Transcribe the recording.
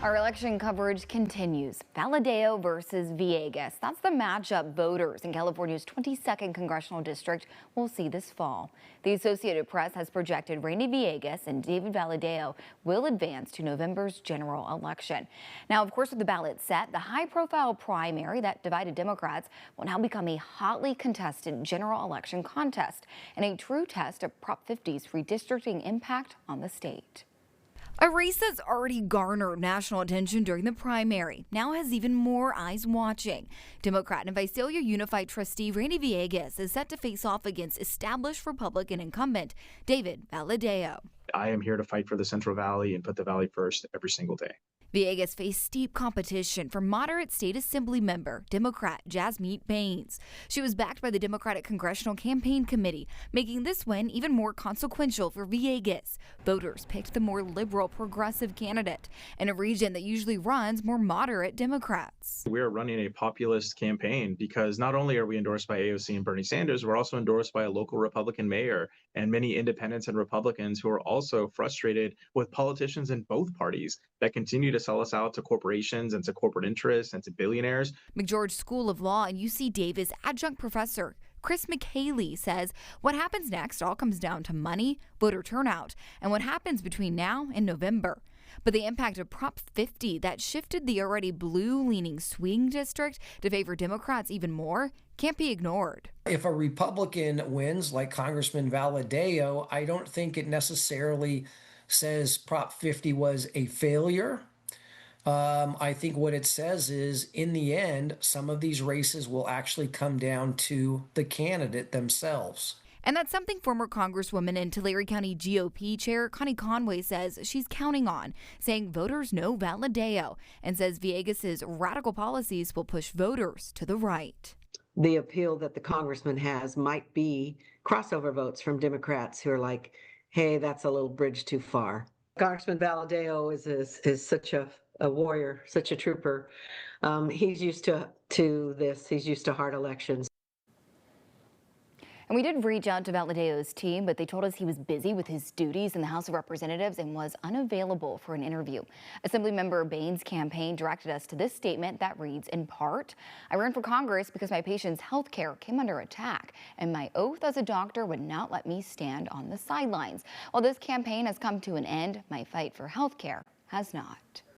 Our election coverage continues. Valadao versus Villegas. That's the matchup voters in California's 22nd congressional district will see this fall. The Associated Press has projected Randy Villegas and David Valadao will advance to November's general election. Now, of course, with the ballot set, the high-profile primary that divided Democrats will now become a hotly contested general election contest and a true test of Prop 50's redistricting impact on the state. A race that's already garnered national attention during the primary now has even more eyes watching. Democrat and Visalia Unified trustee Randy Villegas is set to face off against established Republican incumbent David Valadao. I am here to fight for the Central Valley and put the Valley first every single day. Villegas faced steep competition from moderate state assembly member, Democrat Jasmeet Bains. She was backed by the Democratic Congressional Campaign Committee, making this win even more consequential for Villegas. Voters picked the more liberal progressive candidate in a region that usually runs more moderate Democrats. We are running a populist campaign because not only are we endorsed by AOC and Bernie Sanders, we're also endorsed by a local Republican mayor and many independents and Republicans who are also frustrated with politicians in both parties that continue to sell us out to corporations and to corporate interests and to billionaires. McGeorge School of Law and UC Davis adjunct professor Chris McHaley says what happens next all comes down to money, voter turnout, and what happens between now and November. But the impact of Prop 50 that shifted the already blue-leaning swing district to favor Democrats even more can't be ignored. If a Republican wins, like Congressman Valadao, I don't think it necessarily says Prop 50 was a failure. I think what it says is, in the end, some of these races will actually come down to the candidate themselves. And that's something former Congresswoman and Tulare County GOP Chair Connie Conway says she's counting on, saying voters know Valadao, and says Villegas' radical policies will push voters to the right. The appeal that the congressman has might be crossover votes from Democrats who are like, hey, that's a little bridge too far. Congressman Valadao is such a warrior, such a trooper. He's used to this. He's used to hard elections. And we did reach out to Valadao's team, but they told us he was busy with his duties in the House of Representatives and was unavailable for an interview. Assemblymember Bains' campaign directed us to this statement that reads, in part, I ran for Congress because my patient's health care came under attack, and my oath as a doctor would not let me stand on the sidelines. While this campaign has come to an end, my fight for health care has not.